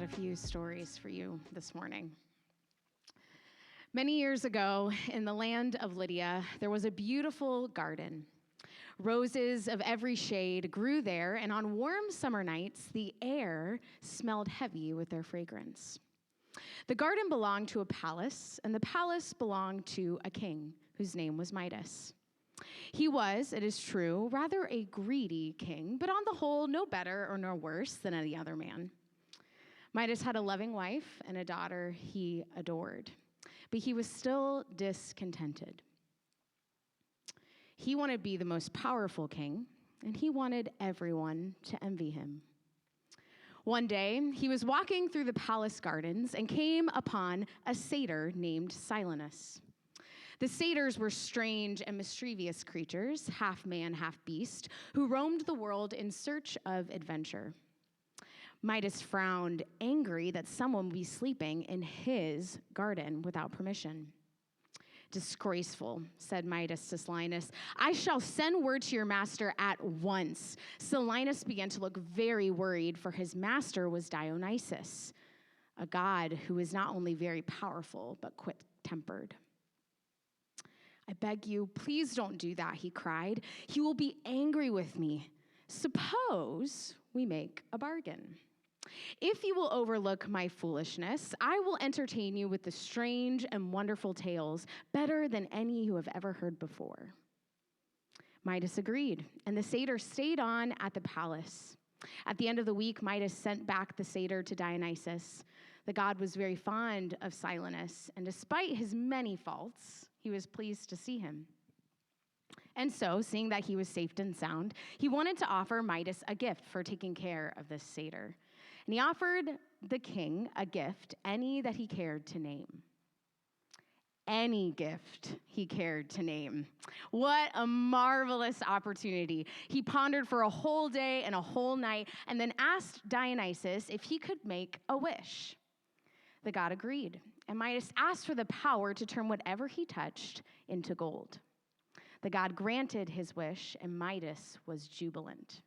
got a few stories for you this morning. Many years ago, in the land of Lydia, there was a beautiful garden. Roses of every shade grew there, and on warm summer nights, the air smelled heavy with their fragrance. The garden belonged to a palace, and the palace belonged to a king whose name was Midas. He was, it is true, rather a greedy king, but on the whole, no better or no worse than any other man. Midas had a loving wife and a daughter he adored, but he was still discontented. He wanted to be the most powerful king, and he wanted everyone to envy him. One day, he was walking through the palace gardens and came upon a satyr named Silenus. The satyrs were strange and mischievous creatures, half man, half beast, who roamed the world in search of adventure. Midas frowned, angry that someone would be sleeping in his garden without permission. "Disgraceful," said Midas to Silenus. "I shall send word to your master at once." Silenus began to look very worried, for his master was Dionysus, a god who was not only very powerful, but quick-tempered. "I beg you, please don't do that," he cried. "He will be angry with me. Suppose we make a bargain. If you will overlook my foolishness, I will entertain you with the strange and wonderful tales, better than any you have ever heard before." Midas agreed, and the satyr stayed on at the palace. At the end of the week, Midas sent back the satyr to Dionysus. The god was very fond of Silenus, and despite his many faults, he was pleased to see him. And so, seeing that he was safe and sound, he wanted to offer Midas a gift for taking care of this satyr. And he offered the king a gift, any that he cared to name. Any gift he cared to name. What a marvelous opportunity. He pondered for a whole day and a whole night, and then asked Dionysus if he could make a wish. The god agreed, and Midas asked for the power to turn whatever he touched into gold. The god granted his wish, and Midas was jubilant.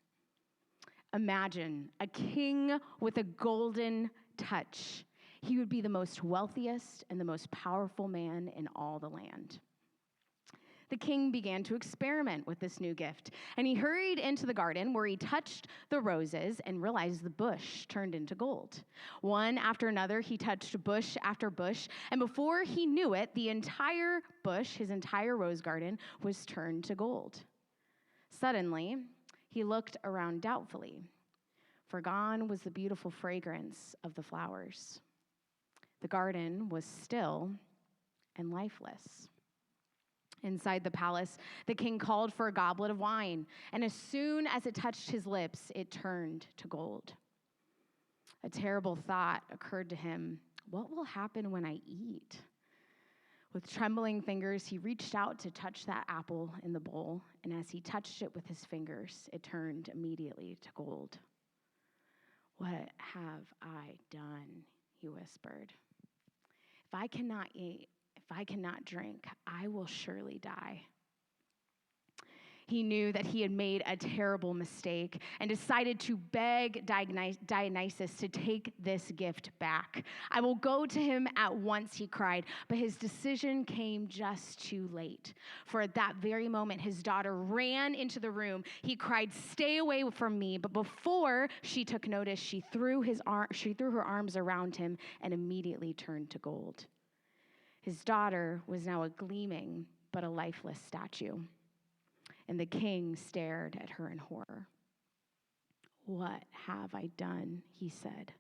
Imagine a king with a golden touch. He would be the most wealthiest and the most powerful man in all the land. The king began to experiment with this new gift, and he hurried into the garden where he touched the roses and realized the bush turned into gold. One after another, he touched bush after bush, and before he knew it, the entire bush, his entire rose garden, was turned to gold. Suddenly, he looked around doubtfully, for gone was the beautiful fragrance of the flowers. The garden was still and lifeless. Inside the palace, the king called for a goblet of wine, and as soon as it touched his lips, it turned to gold. A terrible thought occurred to him. What will happen when I eat? With trembling fingers, he reached out to touch that apple in the bowl, and as he touched it with his fingers, it turned immediately to gold. "What have I done?" he whispered. "If I cannot eat, if I cannot drink, I will surely die." He knew that he had made a terrible mistake and decided to beg Dionysus to take this gift back. "I will go to him at once," he cried, but his decision came just too late. For at that very moment, his daughter ran into the room. He cried, "Stay away from me," but before she took notice, she threw her arms around him and immediately turned to gold. His daughter was now a gleaming but a lifeless statue, and the king stared at her in horror. "What have I done?" he said,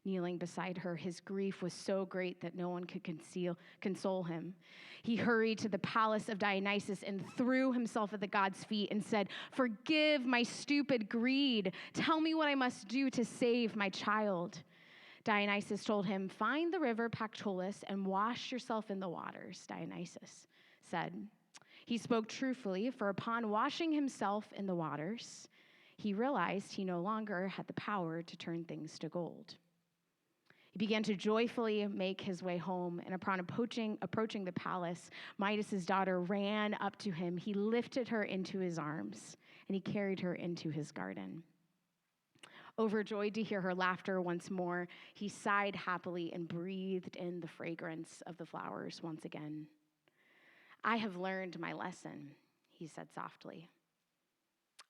kneeling beside her. His grief was so great that no one could console him. He hurried to the palace of Dionysus and threw himself at the god's feet and said, "Forgive my stupid greed. Tell me what I must do to save my child." Dionysus told him, "Find the river Pactolus and wash yourself in the waters," Dionysus said. He spoke truthfully, for upon washing himself in the waters, he realized he no longer had the power to turn things to gold. He began to joyfully make his way home, and upon approaching the palace, Midas's daughter ran up to him. He lifted her into his arms, and he carried her into his garden. Overjoyed to hear her laughter once more, he sighed happily and breathed in the fragrance of the flowers once again. "I have learned my lesson," he said softly.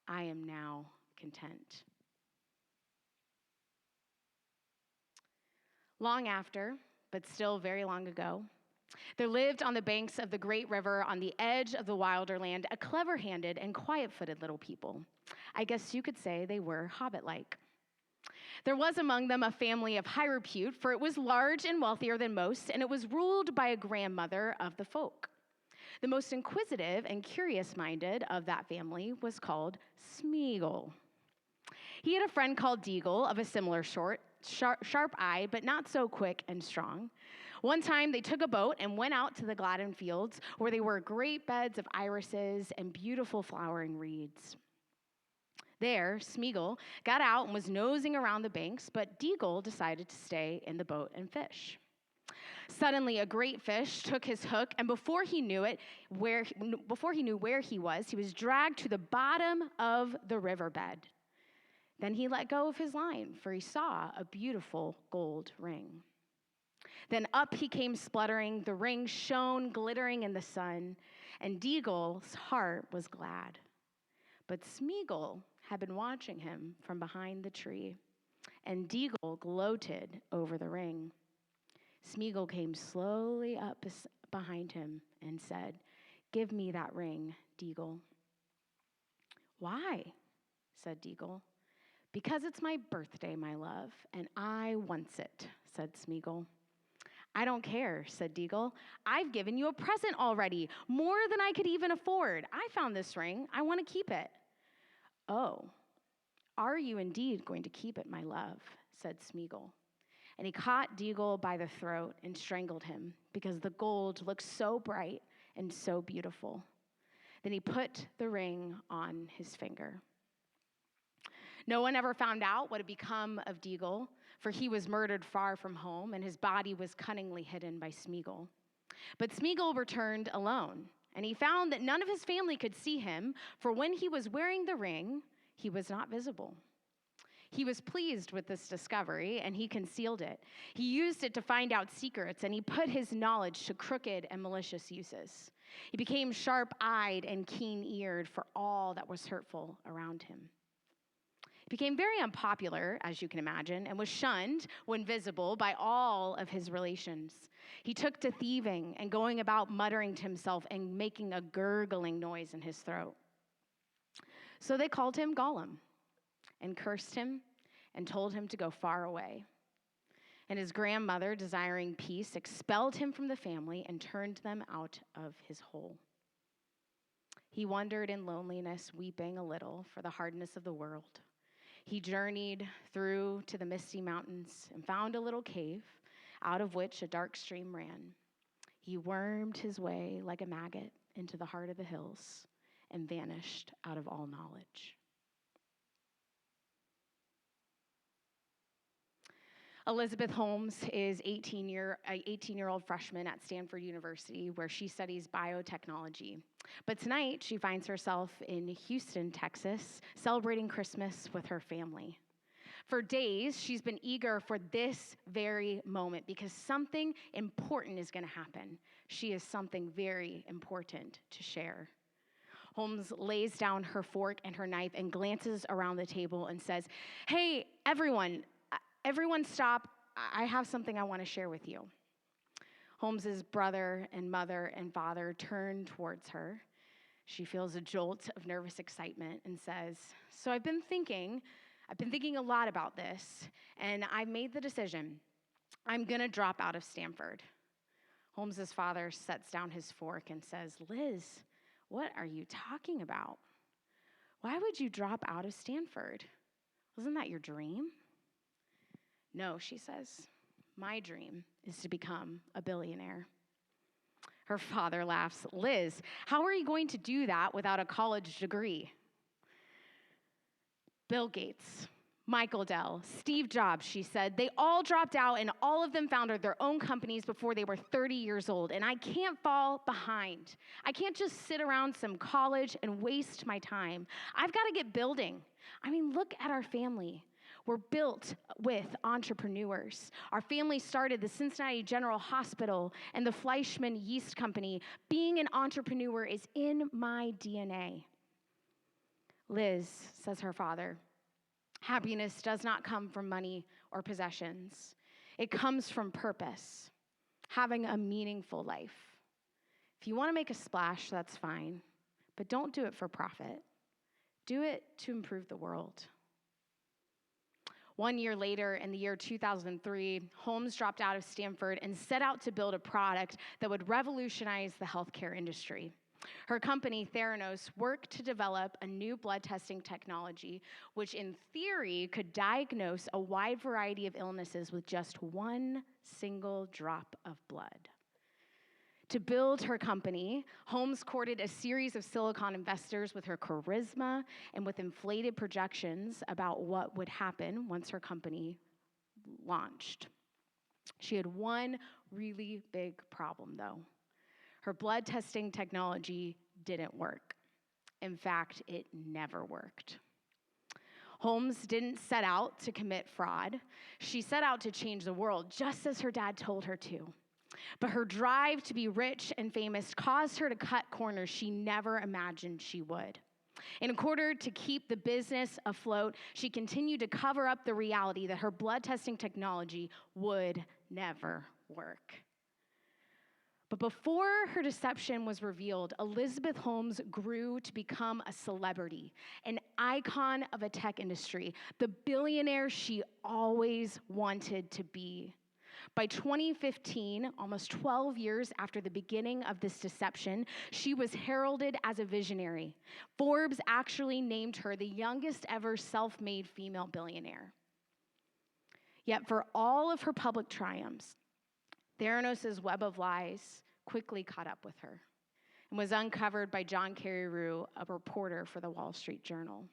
"I am now content." Long after, but still very long ago, there lived on the banks of the great river on the edge of the wilder land a clever-handed and quiet-footed little people. I guess you could say they were hobbit-like. There was among them a family of high repute, for it was large and wealthier than most, and it was ruled by a grandmother of the folk. The most inquisitive and curious-minded of that family was called Smeagol. He had a friend called Deagle of a similar sort, sharp eye, but not so quick and strong. One time they took a boat and went out to the Gladden fields, where there were great beds of irises and beautiful flowering reeds. There, Smeagol got out and was nosing around the banks, but Deagle decided to stay in the boat and fish. Suddenly, a great fish took his hook, and before he knew where he was dragged to the bottom of the riverbed. Then he let go of his line, for he saw a beautiful gold ring. Then up he came spluttering, the ring shone glittering in the sun, and Deagle's heart was glad. But Smeagol had been watching him from behind the tree, and Deagle gloated over the ring. Smeagol came slowly up behind him and said, "Give me that ring, Deagle." "Why?" said Deagle. "Because it's my birthday, my love, and I wants it," said Smeagol. "I don't care," said Deagle. "I've given you a present already, more than I could even afford. I found this ring. I want to keep it." "Oh, are you indeed going to keep it, my love?" said Smeagol. And he caught Deagle by the throat and strangled him, because the gold looked so bright and so beautiful. Then he put the ring on his finger. No one ever found out what had become of Deagle, for he was murdered far from home, and his body was cunningly hidden by Smeagol. But Smeagol returned alone, and he found that none of his family could see him, for when he was wearing the ring, he was not visible. He was pleased with this discovery, and he concealed it. He used it to find out secrets, and he put his knowledge to crooked and malicious uses. He became sharp-eyed and keen-eared for all that was hurtful around him. He became very unpopular, as you can imagine, and was shunned when visible by all of his relations. He took to thieving and going about muttering to himself and making a gurgling noise in his throat. So they called him Gollum and cursed him and told him to go far away. And his grandmother, desiring peace, expelled him from the family and turned them out of his hole. He wandered in loneliness, weeping a little for the hardness of the world. He journeyed through to the misty mountains and found a little cave out of which a dark stream ran. He wormed his way like a maggot into the heart of the hills and vanished out of all knowledge. Elizabeth Holmes is an 18-year-old freshman at Stanford University, where she studies biotechnology. But tonight, she finds herself in Houston, Texas, celebrating Christmas with her family. For days, she's been eager for this very moment because something important is going to happen. She has something very important to share. Holmes lays down her fork and her knife and glances around the table and says, "Hey, everyone stop. I have something I want to share with you." Holmes's brother and mother and father turn towards her. She feels a jolt of nervous excitement and says, "So I've been thinking a lot about this, and I've made the decision. I'm going to drop out of Stanford." Holmes's father sets down his fork and says, "Liz, what are you talking about? Why would you drop out of Stanford? Wasn't that your dream?" "No," she says, "my dream is to become a billionaire." Her father laughs. "Liz, how are you going to do that without a college degree?" Bill Gates, Michael Dell, Steve Jobs, she said, they all dropped out and all of them founded their own companies before they were 30 years old. And I can't fall behind. I can't just sit around some college and waste my time. I've got to get building. I mean, look at our family. were built with entrepreneurs. Our family started the Cincinnati General Hospital and the Fleischmann Yeast Company. Being an entrepreneur is in my DNA. Liz, says her father, happiness does not come from money or possessions. It comes from purpose, having a meaningful life. If you want to make a splash, that's fine, but don't do it for profit. Do it to improve the world. 1 year later, in the year 2003, Holmes dropped out of Stanford and set out to build a product that would revolutionize the healthcare industry. Her company, Theranos, worked to develop a new blood testing technology, which in theory could diagnose a wide variety of illnesses with just one single drop of blood. To build her company, Holmes courted a series of Silicon investors with her charisma and with inflated projections about what would happen once her company launched. She had one really big problem, though. Her blood testing technology didn't work. In fact, it never worked. Holmes didn't set out to commit fraud. She set out to change the world, just as her dad told her to. But her drive to be rich and famous caused her to cut corners she never imagined she would. In order to keep the business afloat, she continued to cover up the reality that her blood testing technology would never work. But before her deception was revealed, Elizabeth Holmes grew to become a celebrity, an icon of a tech industry, the billionaire she always wanted to be. By 2015, almost 12 years after the beginning of this deception, she was heralded as a visionary. Forbes actually named her the youngest ever self-made female billionaire. Yet for all of her public triumphs, Theranos' web of lies quickly caught up with her and was uncovered by John Carreyrou, a reporter for the Wall Street Journal.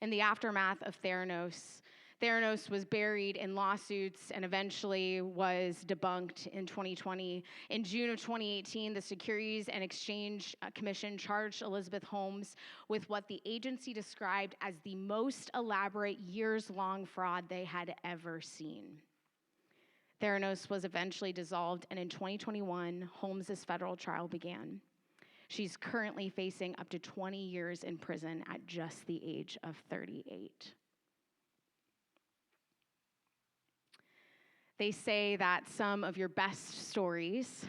In the aftermath of Theranos was buried in lawsuits and eventually was debunked in 2020. In June of 2018, the Securities and Exchange Commission charged Elizabeth Holmes with what the agency described as the most elaborate years-long fraud they had ever seen. Theranos was eventually dissolved, and in 2021, Holmes' federal trial began. She's currently facing up to 20 years in prison at just the age of 38. They say that some of your best sermons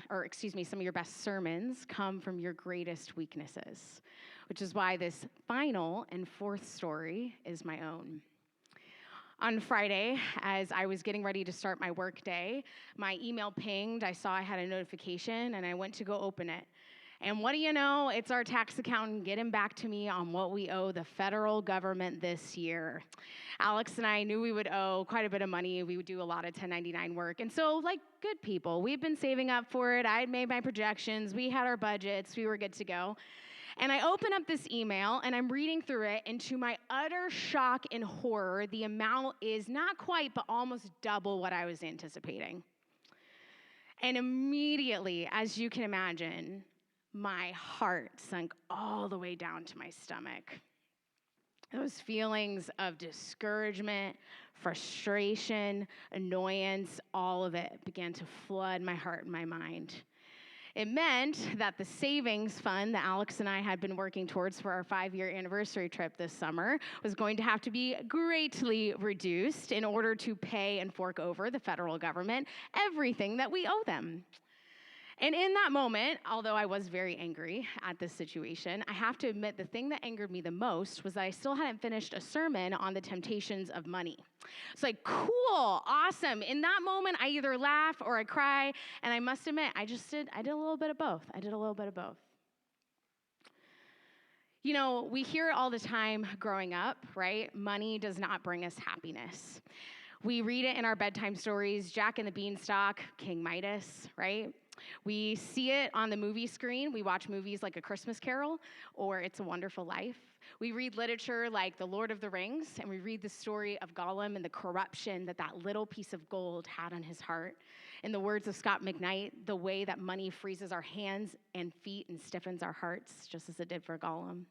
come from your greatest weaknesses, which is why this final and fourth story is my own. On Friday, as I was getting ready to start my work day, my email pinged. I saw I had a notification, and I went to go open it. And what do you know? It's our tax accountant getting back to me on what we owe the federal government this year. Alex and I knew we would owe quite a bit of money. We would do a lot of 1099 work. And so, like good people, we've been saving up for it. I had made my projections. We had our budgets. We were good to go. And I open up this email, and I'm reading through it, and to my utter shock and horror, the amount is not quite, but almost double what I was anticipating. And immediately, as you can imagine, my heart sunk all the way down to my stomach. Those feelings of discouragement, frustration, annoyance, all of it began to flood my heart and my mind. It meant that the savings fund that Alex and I had been working towards for our 5-year anniversary trip this summer was going to have to be greatly reduced in order to pay and fork over the federal government everything that we owe them. And in that moment, although I was very angry at this situation, I have to admit the thing that angered me the most was that I still hadn't finished a sermon on the temptations of money. It's like, cool, awesome. In that moment, I either laugh or I cry, and I must admit, I did a little bit of both. You know, we hear it all the time growing up, right? Money does not bring us happiness. We read it in our bedtime stories, Jack and the Beanstalk, King Midas, right? We see it on the movie screen. We watch movies like A Christmas Carol or It's a Wonderful Life. We read literature like The Lord of the Rings, and we read the story of Gollum and the corruption that little piece of gold had on his heart. In the words of Scott McKnight, the way that money freezes our hands and feet and stiffens our hearts, just as it did for Gollum.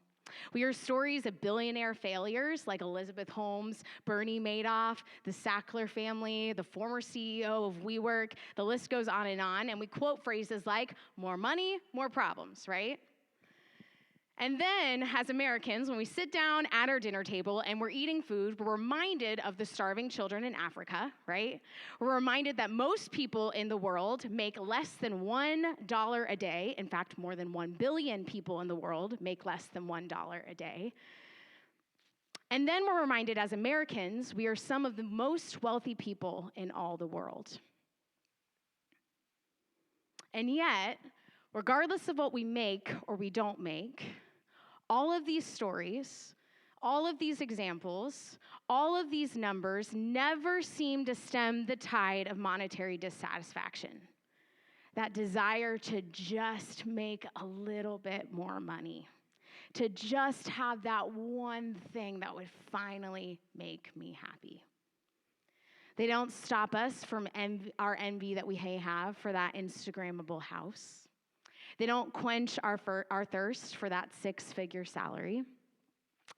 We hear stories of billionaire failures like Elizabeth Holmes, Bernie Madoff, the Sackler family, the former CEO of WeWork. The list goes on, and we quote phrases like, more money, more problems, right? And then, as Americans, when we sit down at our dinner table and we're eating food, we're reminded of the starving children in Africa, right? We're reminded that most people in the world make less than $1 a day. In fact, more than 1 billion people in the world make less than $1 a day. And then we're reminded as Americans, we are some of the most wealthy people in all the world. And yet, regardless of what we make or we don't make, all of these stories, all of these examples, all of these numbers never seem to stem the tide of monetary dissatisfaction. That desire to just make a little bit more money, to just have that one thing that would finally make me happy. They don't stop us from our envy that we have for that Instagrammable house. They don't quench our thirst for that 6-figure salary.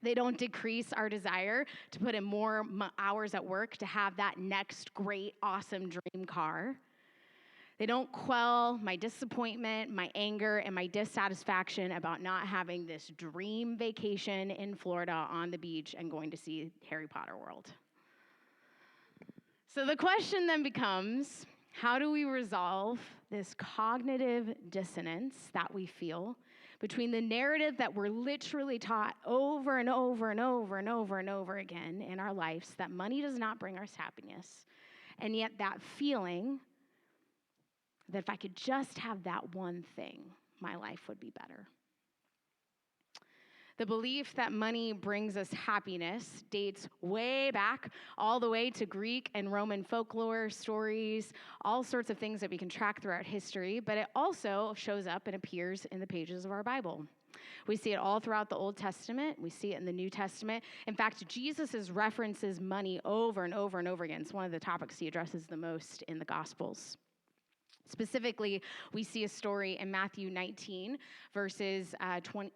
They don't decrease our desire to put in more hours at work to have that next great, awesome dream car. They don't quell my disappointment, my anger, and my dissatisfaction about not having this dream vacation in Florida on the beach and going to see Harry Potter World. So the question then becomes, how do we resolve this cognitive dissonance that we feel between the narrative that we're literally taught over and over and over and over and over again in our lives that money does not bring us happiness, and yet that feeling that if I could just have that one thing, my life would be better? The belief that money brings us happiness dates way back, all the way to Greek and Roman folklore, stories, all sorts of things that we can track throughout history, but it also shows up and appears in the pages of our Bible. We see it all throughout the Old Testament. We see it in the New Testament. In fact, Jesus references money over and over and over again. It's one of the topics he addresses the most in the Gospels. Specifically, we see a story in Matthew 19, verses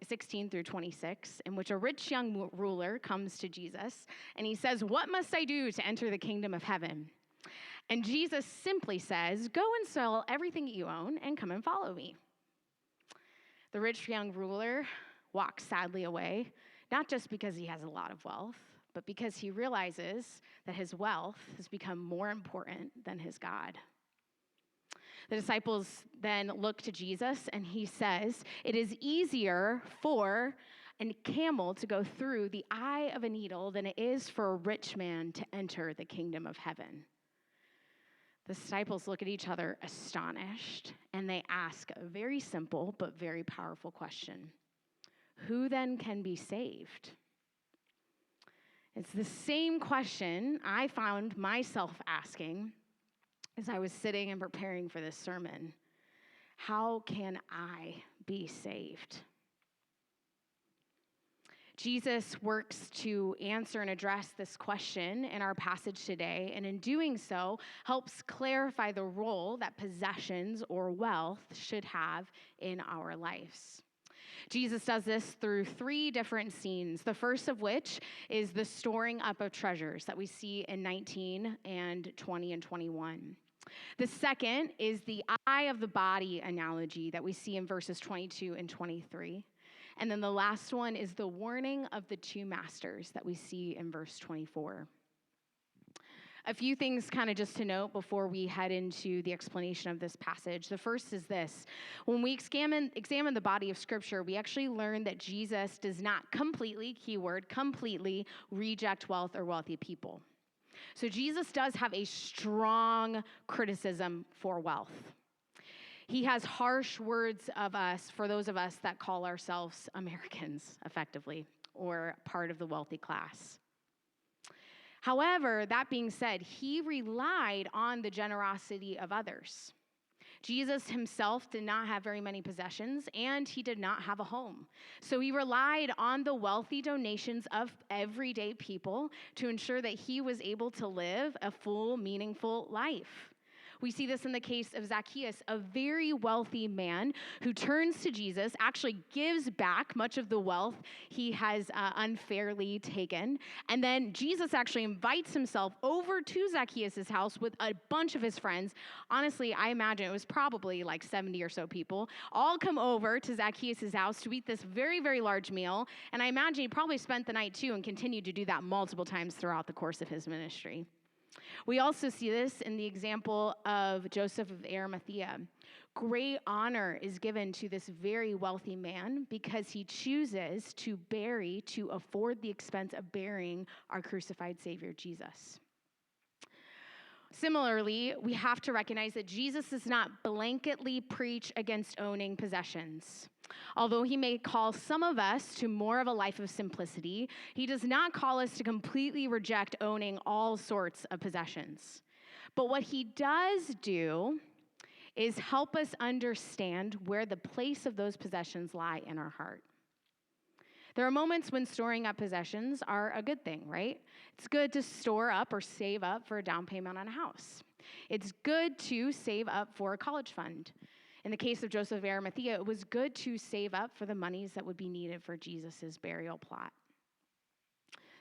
16 through 26, in which a rich young ruler comes to Jesus, and he says, "What must I do to enter the kingdom of heaven?" And Jesus simply says, "Go and sell everything that you own and come and follow me." The rich young ruler walks sadly away, not just because he has a lot of wealth, but because he realizes that his wealth has become more important than his God. The disciples then look to Jesus, and he says, "It is easier for a camel to go through the eye of a needle than it is for a rich man to enter the kingdom of heaven." The disciples look at each other astonished, and they ask a very simple but very powerful question. Who then can be saved? It's the same question I found myself asking as I was sitting and preparing for this sermon. How can I be saved? Jesus works to answer and address this question in our passage today, and in doing so, helps clarify the role that possessions or wealth should have in our lives. Jesus does this through 3 different scenes, the first of which is the storing up of treasures that we see in 19 and 20 and 21. The second is the eye of the body analogy that we see in verses 22 and 23. And then the last one is the warning of the 2 masters that we see in verse 24. A few things kind of just to note before we head into the explanation of this passage. The first is this. When we examine the body of Scripture, we actually learn that Jesus does not completely, keyword, completely reject wealth or wealthy people. So Jesus does have a strong criticism for wealth. He has harsh words of us for those of us that call ourselves Americans, effectively, or part of the wealthy class. However, that being said, he relied on the generosity of others. Jesus himself did not have very many possessions, and he did not have a home. So he relied on the wealthy donations of everyday people to ensure that he was able to live a full, meaningful life. We see this in the case of Zacchaeus, a very wealthy man who turns to Jesus, actually gives back much of the wealth he has unfairly taken. And then Jesus actually invites himself over to Zacchaeus' house with a bunch of his friends. Honestly, I imagine it was probably like 70 or so people, all come over to Zacchaeus' house to eat this very, very large meal. And I imagine he probably spent the night too and continued to do that multiple times throughout the course of his ministry. We also see this in the example of Joseph of Arimathea. Great honor is given to this very wealthy man because he chooses to afford the expense of burying our crucified Savior, Jesus. Similarly, we have to recognize that Jesus does not blanketly preach against owning possessions. Although he may call some of us to more of a life of simplicity, he does not call us to completely reject owning all sorts of possessions. But what he does do is help us understand where the place of those possessions lie in our heart. There are moments when storing up possessions are a good thing, right? It's good to store up or save up for a down payment on a house. It's good to save up for a college fund. In the case of Joseph of Arimathea, it was good to save up for the monies that would be needed for Jesus' burial plot.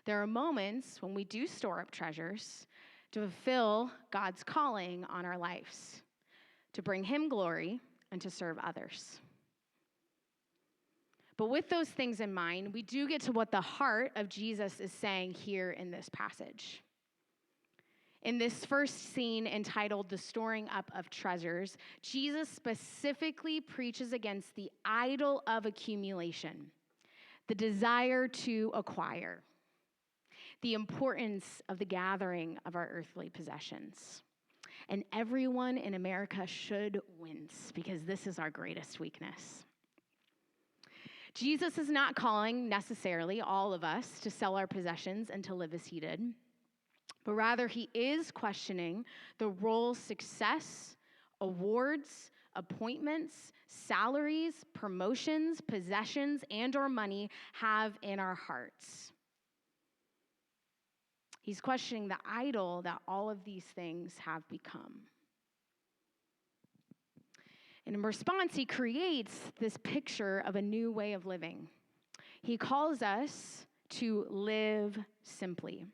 There are moments when we do store up treasures to fulfill God's calling on our lives, to bring him glory and to serve others. But with those things in mind, we do get to what the heart of Jesus is saying here in this passage. In this first scene entitled The Storing Up of Treasures, Jesus specifically preaches against the idol of accumulation, the desire to acquire, the importance of the gathering of our earthly possessions. And everyone in America should wince because this is our greatest weakness. Jesus is not calling necessarily all of us to sell our possessions and to live as he did, but rather he is questioning the role success, awards, appointments, salaries, promotions, possessions, and or money have in our hearts. He's questioning the idol that all of these things have become. And in response, he creates this picture of a new way of living. He calls us to live simply.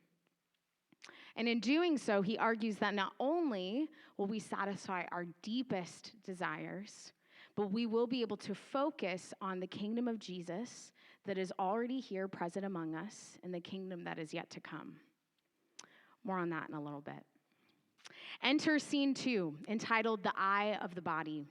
And in doing so, he argues that not only will we satisfy our deepest desires, but we will be able to focus on the kingdom of Jesus that is already here present among us and the kingdom that is yet to come. More on that in a little bit. Enter scene 2, entitled The Eye of the Body,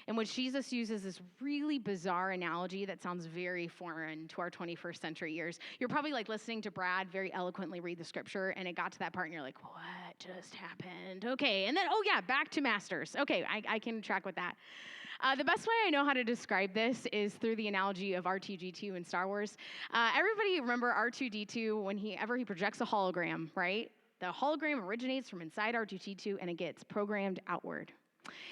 in which Jesus uses this really bizarre analogy that sounds very foreign to our 21st century ears. You're probably like listening to Brad very eloquently read the scripture, and it got to that part, and you're like, what just happened? Okay, and then, back to Masters. Okay, I can track with that. The best way I know how to describe this is through the analogy of R2-D2 in Star Wars. Everybody remember R2-D2 whenever he projects a hologram, right? The hologram originates from inside R2-D2, and it gets programmed outward.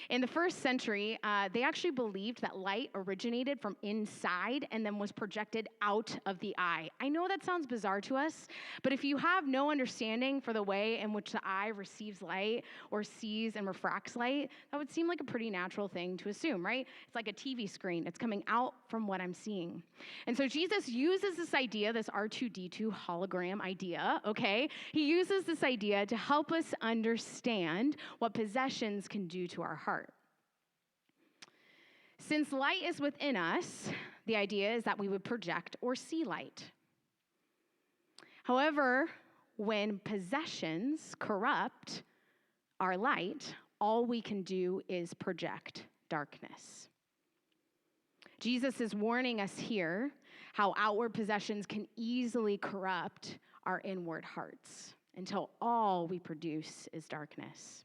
In the first century, they actually believed that light originated from inside and then was projected out of the eye. I know that sounds bizarre to us, but if you have no understanding for the way in which the eye receives light or sees and refracts light, that would seem like a pretty natural thing to assume, right? It's like a TV screen. It's coming out from what I'm seeing. And so Jesus uses this idea, this R2-D2 hologram idea, okay? He uses this idea to help us understand what possessions can do to our heart. Since light is within us, the idea is that we would project or see light. However, when possessions corrupt our light, all we can do is project darkness. Jesus is warning us here how outward possessions can easily corrupt our inward hearts until all we produce is darkness.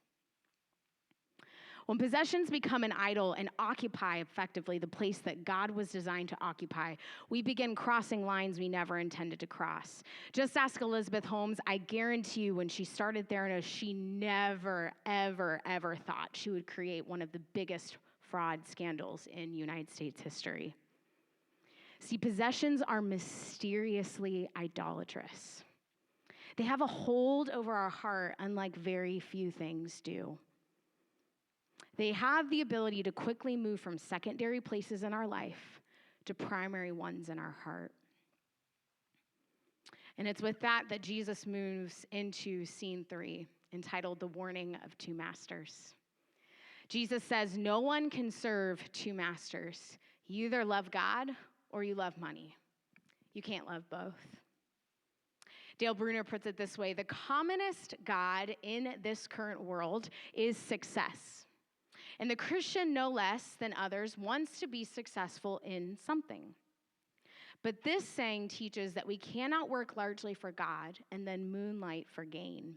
When possessions become an idol and occupy effectively the place that God was designed to occupy, we begin crossing lines we never intended to cross. Just ask Elizabeth Holmes. I guarantee you when she started Theranos, she never, ever, ever thought she would create one of the biggest fraud scandals in United States history. See, possessions are mysteriously idolatrous. They have a hold over our heart unlike very few things do. They have the ability to quickly move from secondary places in our life to primary ones in our heart. And it's with that Jesus moves into scene 3, entitled The Warning of Two Masters. Jesus says, no one can serve two masters. You either love God or you love money. You can't love both. Dale Bruner puts it this way: the commonest god in this current world is success. And the Christian, no less than others, wants to be successful in something. But this saying teaches that we cannot work largely for God and then moonlight for gain.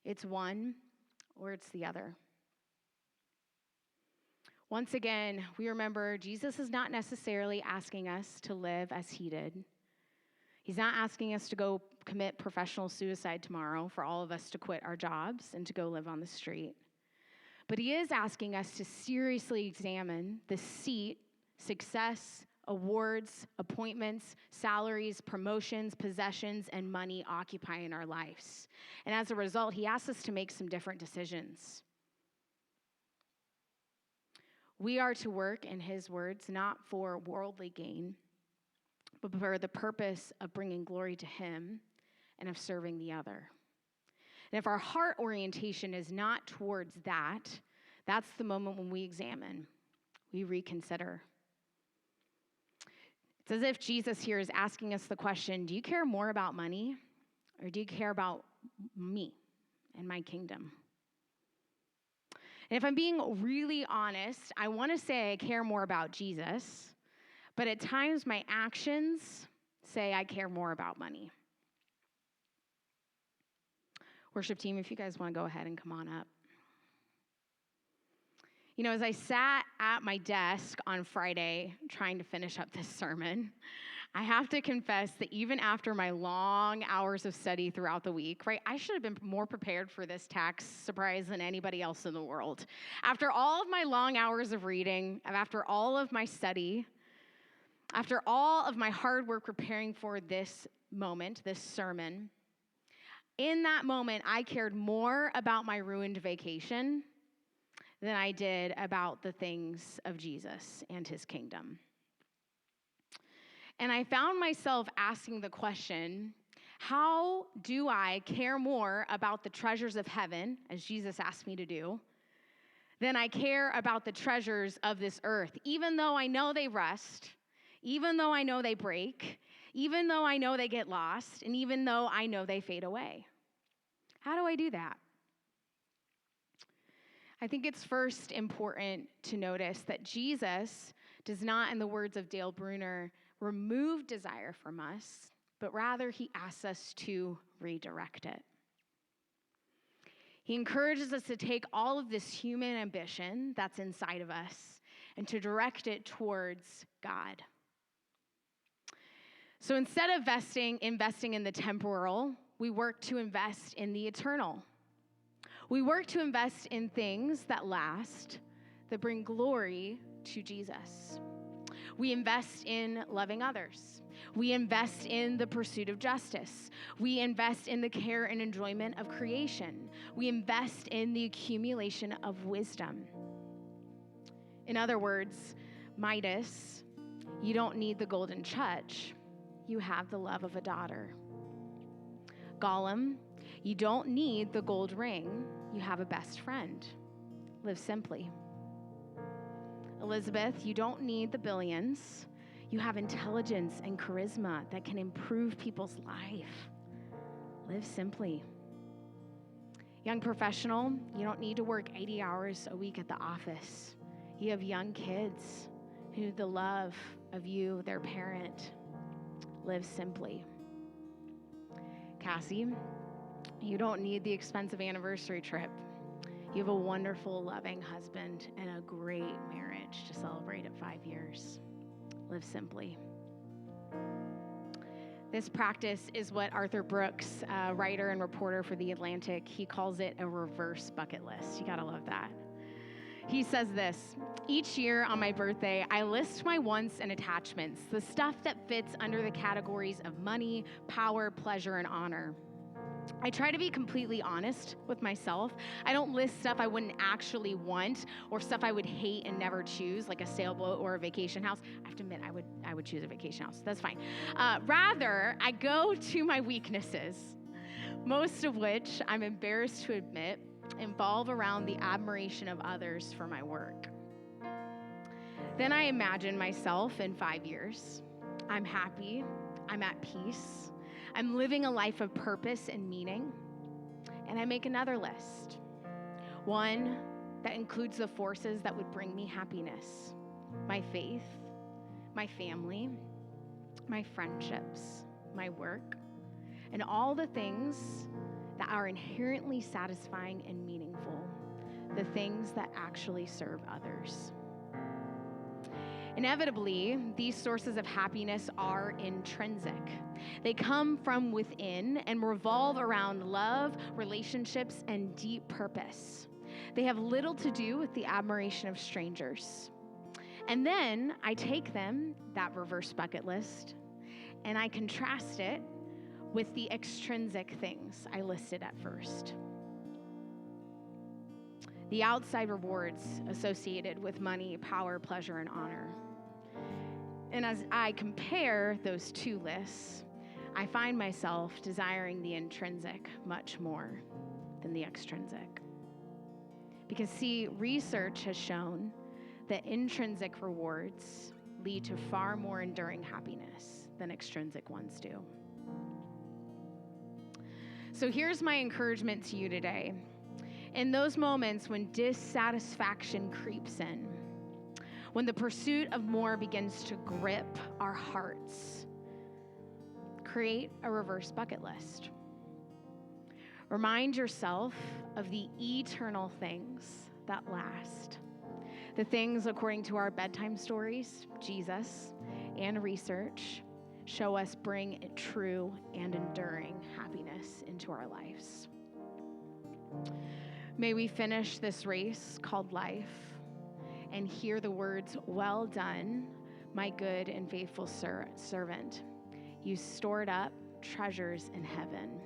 It's one or it's the other. Once again, we remember Jesus is not necessarily asking us to live as he did. He's not asking us to go commit professional suicide tomorrow for all of us to quit our jobs and to go live on the street. But he is asking us to seriously examine the seat, success, awards, appointments, salaries, promotions, possessions, and money occupy in our lives. And as a result, he asks us to make some different decisions. We are to work, in his words, not for worldly gain, but for the purpose of bringing glory to him and of serving the other. And if our heart orientation is not towards that, that's the moment when we examine, we reconsider. It's as if Jesus here is asking us the question, do you care more about money or do you care about me and my kingdom? And if I'm being really honest, I want to say I care more about Jesus, but at times my actions say I care more about money. Worship team, if you guys want to go ahead and come on up. You know, as I sat at my desk on Friday trying to finish up this sermon, I have to confess that even after my long hours of study throughout the week, right, I should have been more prepared for this tax surprise than anybody else in the world. After all of my long hours of reading, after all of my study, after all of my hard work preparing for this moment, this sermon, in that moment, I cared more about my ruined vacation than I did about the things of Jesus and his kingdom. And I found myself asking the question, how do I care more about the treasures of heaven, as Jesus asked me to do, than I care about the treasures of this earth, even though I know they rust, even though I know they break, even though I know they get lost, and even though I know they fade away? How do I do that? I think it's first important to notice that Jesus does not, in the words of Dale Bruner, remove desire from us, but rather he asks us to redirect it. He encourages us to take all of this human ambition that's inside of us and to direct it towards God. So instead of investing in the temporal, we work to invest in the eternal. We work to invest in things that last, that bring glory to Jesus. We invest in loving others. We invest in the pursuit of justice. We invest in the care and enjoyment of creation. We invest in the accumulation of wisdom. In other words, Midas, you don't need the golden touch. You have the love of a daughter. Gollum, you don't need the gold ring. You have a best friend. Live simply. Elizabeth, you don't need the billions. You have intelligence and charisma that can improve people's life. Live simply. Young professional, you don't need to work 80 hours a week at the office. You have young kids who need the love of you, their parent. Live simply. Cassie, you don't need the expensive anniversary trip. You have a wonderful, loving husband and a great marriage to celebrate at 5 years. Live simply. This practice is what Arthur Brooks, writer and reporter for The Atlantic, he calls it a reverse bucket list. You gotta love that. He says this: each year on my birthday, I list my wants and attachments, the stuff that fits under the categories of money, power, pleasure, and honor. I try to be completely honest with myself. I don't list stuff I wouldn't actually want or stuff I would hate and never choose, like a sailboat or a vacation house. I have to admit, I would choose a vacation house. That's fine. Rather, I go to my weaknesses, most of which, I'm embarrassed to admit, involve around the admiration of others for my work. Then I imagine myself in 5 years. I'm happy. I'm at peace. I'm living a life of purpose and meaning. And I make another list. One that includes the forces that would bring me happiness: my faith, my family, my friendships, my work, and all the things that are inherently satisfying and meaningful, the things that actually serve others. Inevitably, these sources of happiness are intrinsic. They come from within and revolve around love, relationships, and deep purpose. They have little to do with the admiration of strangers. And then I take them, that reverse bucket list, and I contrast it with the extrinsic things I listed at first. The outside rewards associated with money, power, pleasure, and honor. And as I compare those two lists, I find myself desiring the intrinsic much more than the extrinsic. Because see, research has shown that intrinsic rewards lead to far more enduring happiness than extrinsic ones do. So here's my encouragement to you today. In those moments when dissatisfaction creeps in, when the pursuit of more begins to grip our hearts, create a reverse bucket list. Remind yourself of the eternal things that last. The things, according to our bedtime stories, Jesus, and research, show us bring true and enduring happiness into our lives. May we finish this race called life and hear the words, "Well done, my good and faithful servant. You stored up treasures in heaven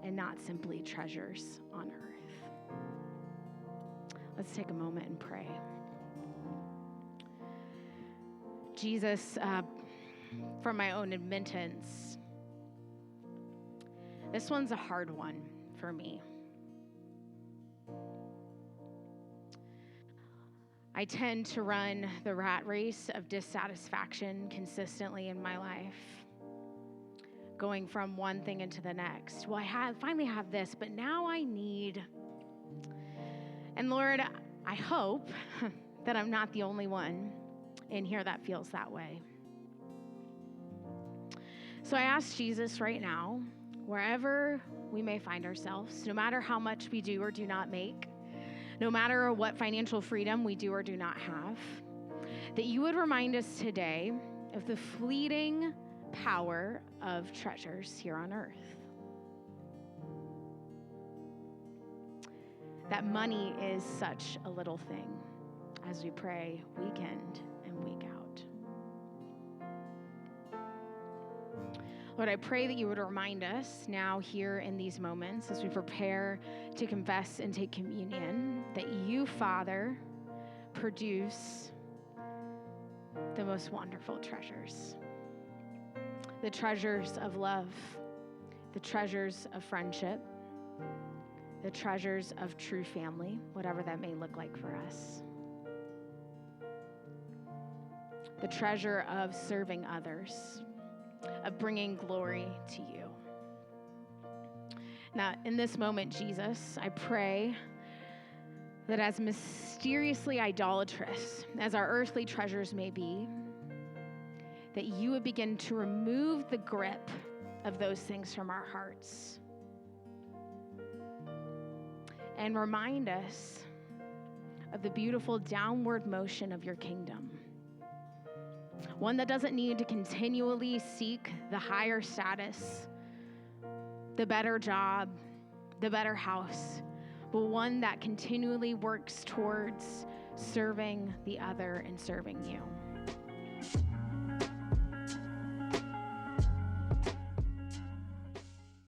and not simply treasures on earth." Let's take a moment and pray. Jesus, from my own admittance, this one's a hard one for me. I tend to run the rat race of dissatisfaction consistently in my life, going from one thing into the next. Well, I finally have this, but now I need. And Lord, I hope that I'm not the only one in here that feels that way. So I ask Jesus right now, wherever we may find ourselves, no matter how much we do or do not make, no matter what financial freedom we do or do not have, that you would remind us today of the fleeting power of treasures here on earth. That money is such a little thing as we pray week in and week out. Lord, I pray that you would remind us now here in these moments as we prepare to confess and take communion that you, Father, produce the most wonderful treasures. The treasures of love, the treasures of friendship, the treasures of true family, whatever that may look like for us. The treasure of serving others, of bringing glory to you. Now, in this moment, Jesus, I pray that as mysteriously idolatrous as our earthly treasures may be, that you would begin to remove the grip of those things from our hearts and remind us of the beautiful downward motion of your kingdom. One that doesn't need to continually seek the higher status, the better job, the better house, but one that continually works towards serving the other and serving you.